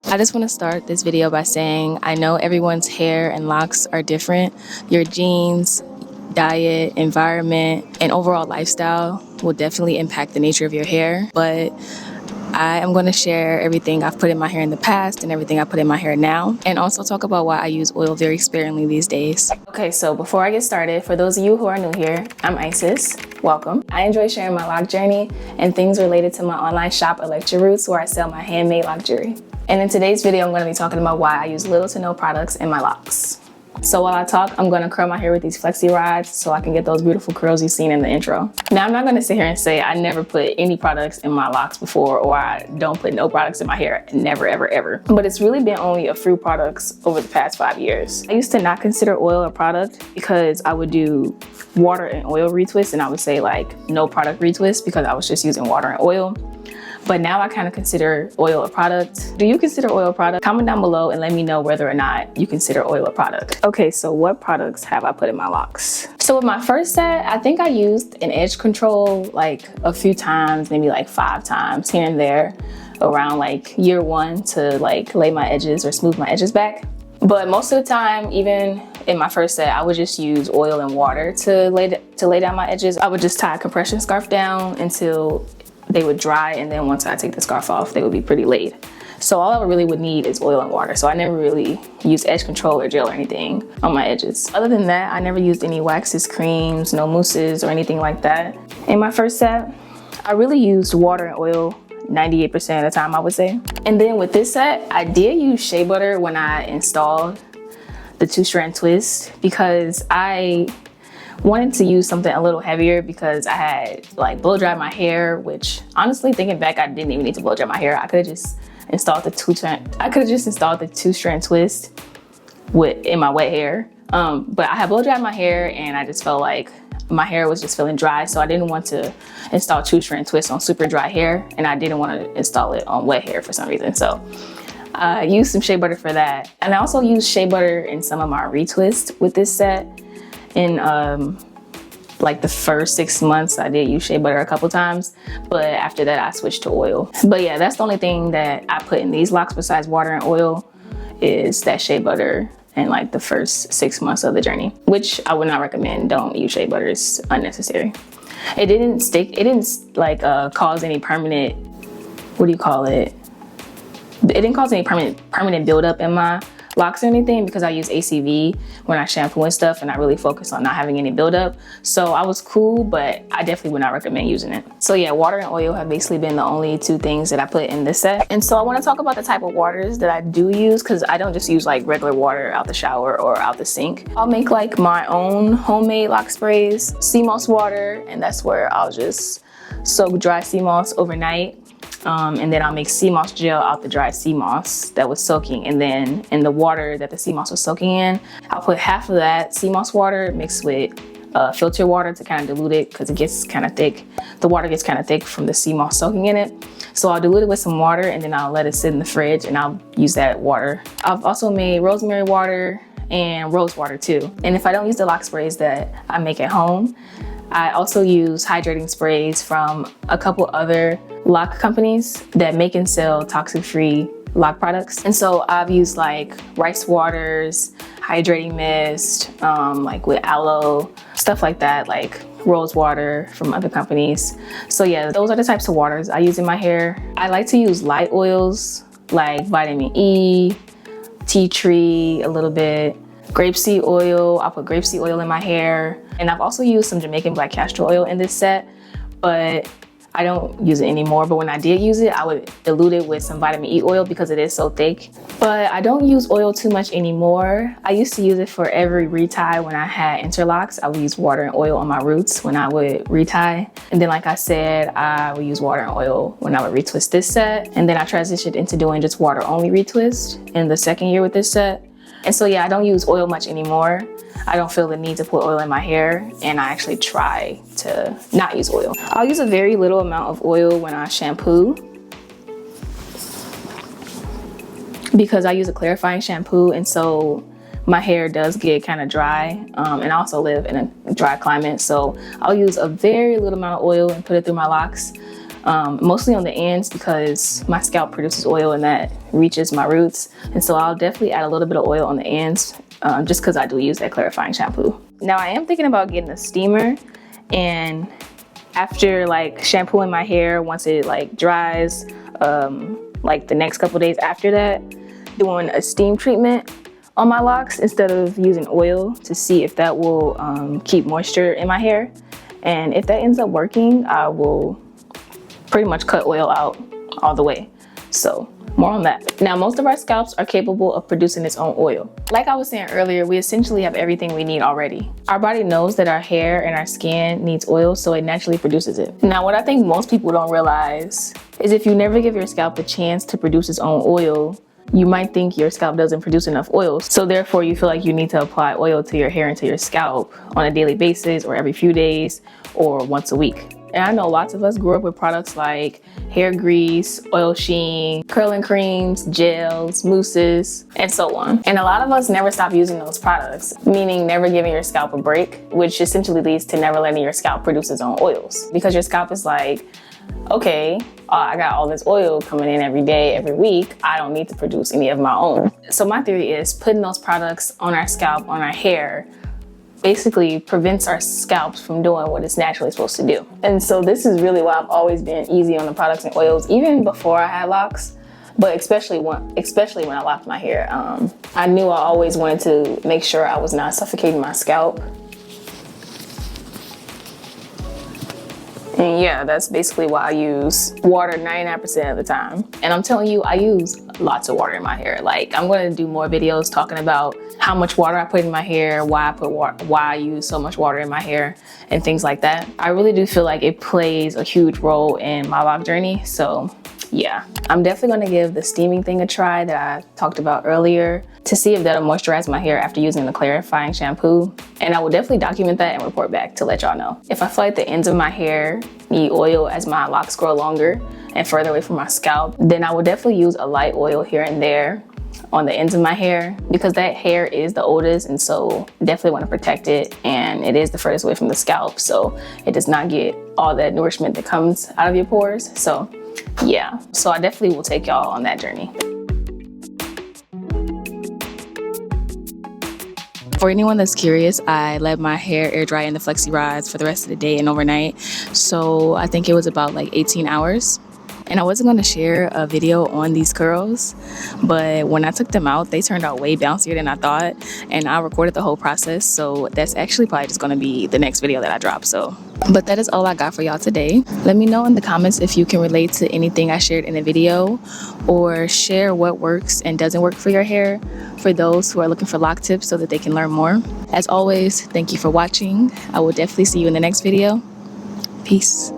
I just want to start this video by saying I know everyone's hair and locks are different. Your genes, diet, environment, and overall lifestyle will definitely impact the nature of your hair, but I am going to share everything I've put in my hair in the past and everything I put in my hair now, and also talk about why I use oil very sparingly these days. Okay, so before I get started, for those of you who are new here, I'm Isis. Welcome. I enjoy sharing my lock journey and things related to my online shop, Electraroots, where I sell my handmade lock jewelry. And in today's video, I'm going to be talking about why I use little to no products in my locks. So while I talk, I'm going to curl my hair with these flexi rods so I can get those beautiful curls you've seen in the intro. Now, I'm not going to sit here and say I never put any products in my locks before, or I don't put no products in my hair. Never, ever, ever. But it's really been only a few products over the past 5 years. I used to not consider oil a product because I would do water and oil retwist, and I would say like no product retwist because I was just using water and oil. But now I kind of consider oil a product. Do you consider oil a product? Comment down below and let me know whether or not you consider oil a product. Okay, so what products have I put in my locks? So with my first set, I think I used an edge control like a few times, maybe like 5 times here and there around like year 1 to like lay my edges or smooth my edges back. But most of the time, even in my first set, I would just use oil and water to lay down my edges. I would just tie a compression scarf down until they would dry, and then once I take the scarf off, they would be pretty laid. So all I really would need is oil and water. So I never really used edge control or gel or anything on my edges. Other than that, I never used any waxes, creams, no mousses or anything like that. In my first set, I really used water and oil 98% of the time, I would say. And then with this set, I did use shea butter when I installed the 2-strand twist because I wanted to use something a little heavier because I had like blow dried my hair, which honestly thinking back, I didn't even need to blow dry my hair. I could have just installed the 2-strand twist in my wet hair. But I had blow dried my hair and I just felt like my hair was just feeling dry. So I didn't want to install 2-strand twist on super dry hair, and I didn't want to install it on wet hair for some reason. So I used some shea butter for that. And I also used shea butter in some of my retwists with this set. In like the first 6 months, I did use shea butter a couple times, but after that I switched to oil. But yeah, that's the only thing that I put in these locks besides water and oil is that shea butter in like the first 6 months of the journey, which I would not recommend. Don't use shea butter, it's unnecessary. It didn't stick, it didn't like cause any permanent, what do you call it? It didn't cause any permanent buildup in my locks or anything because I use ACV when I shampoo and stuff, and I really focus on not having any buildup. So I was cool, but I definitely would not recommend using it. So yeah, water and oil have basically been the only 2 things that I put in this set. And so I want to talk about the type of waters that I do use, because I don't just use like regular water out the shower or out the sink. I'll make like my own homemade lock sprays, sea moss water, and that's where I'll just soak dry sea moss overnight. And then I'll make sea moss gel out the dry sea moss that was soaking, and then in the water that the sea moss was soaking in, I'll put half of that sea moss water mixed with filter water to kind of dilute it because it gets kind of thick. The water gets kind of thick from the sea moss soaking in it. So I'll dilute it with some water and then I'll let it sit in the fridge and I'll use that water. I've also made rosemary water and rose water too. And if I don't use the lock sprays that I make at home, I also use hydrating sprays from a couple other lock companies that make and sell toxic-free lock products. And so I've used like rice waters, hydrating mist, like with aloe, stuff like that, like rose water from other companies. So yeah, those are the types of waters I use in my hair. I like to use light oils like vitamin E, tea tree a little bit, grapeseed oil. I'll put grapeseed oil in my hair. And I've also used some Jamaican black castor oil in this set, but I don't use it anymore. But when I did use it, I would dilute it with some vitamin E oil because it is so thick. But I don't use oil too much anymore. I used to use it for every retie when I had interlocks. I would use water and oil on my roots when I would retie. And then like I said, I would use water and oil when I would retwist this set. And then I transitioned into doing just water only retwist in the 2nd year with this set. And so yeah, I don't use oil much anymore. I don't feel the need to put oil in my hair, and I actually try to not use oil. I'll use a very little amount of oil when I shampoo because I use a clarifying shampoo, and so my hair does get kind of dry, and I also live in a dry climate, so I'll use a very little amount of oil and put it through my locks. mostly on the ends because my scalp produces oil and that reaches my roots. And so I'll definitely add a little bit of oil on the ends just because I do use that clarifying shampoo. Now I am thinking about getting a steamer, and after like shampooing my hair, once it like dries, like the next couple days after that, doing a steam treatment on my locks instead of using oil to see if that will keep moisture in my hair. And if that ends up working, I will pretty much cut oil out all the way. So more on that. Now, most of our scalps are capable of producing its own oil. Like I was saying earlier, we essentially have everything we need already. Our body knows that our hair and our skin needs oil, so it naturally produces it. Now, what I think most people don't realize is if you never give your scalp a chance to produce its own oil, you might think your scalp doesn't produce enough oil. So therefore you feel like you need to apply oil to your hair and to your scalp on a daily basis or every few days or once a week. And I know lots of us grew up with products like hair grease, oil sheen, curling creams, gels, mousses, and so on. And a lot of us never stop using those products, meaning never giving your scalp a break, which essentially leads to never letting your scalp produce its own oils. Because your scalp is like, okay, I got all this oil coming in every day, every week. I don't need to produce any of my own. So my theory is putting those products on our scalp, on our hair, basically prevents our scalps from doing what it's naturally supposed to do. And so this is really why I've always been easy on the products and oils, even before I had locks, but especially when I locked my hair. I knew I always wanted to make sure I was not suffocating my scalp. And yeah, that's basically why I use water 99% of the time. And I'm telling you, I use lots of water in my hair. Like, I'm gonna do more videos talking about how much water I put in my hair, why I use so much water in my hair, and things like that. I really do feel like it plays a huge role in my lock journey. So yeah, I'm definitely gonna give the steaming thing a try that I talked about earlier to see if that'll moisturize my hair after using the clarifying shampoo. And I will definitely document that and report back to let y'all know. If I feel like the ends of my hair need oil as my locks grow longer and further away from my scalp, then I will definitely use a light oil here and there on the ends of my hair because that hair is the oldest, and so definitely want to protect it, and it is the furthest away from the scalp, so it does not get all that nourishment that comes out of your pores. So yeah, so I definitely will take y'all on that journey. For anyone that's curious, I let my hair air dry in the flexi rods for the rest of the day and overnight. So I think it was about like 18 hours. And I wasn't going to share a video on these curls, but when I took them out, they turned out way bouncier than I thought. And I recorded the whole process. So that's actually probably just going to be the next video that I drop. But that is all I got for y'all today. Let me know in the comments if you can relate to anything I shared in the video, or share what works and doesn't work for your hair for those who are looking for lock tips so that they can learn more. As always, thank you for watching. I will definitely see you in the next video. Peace.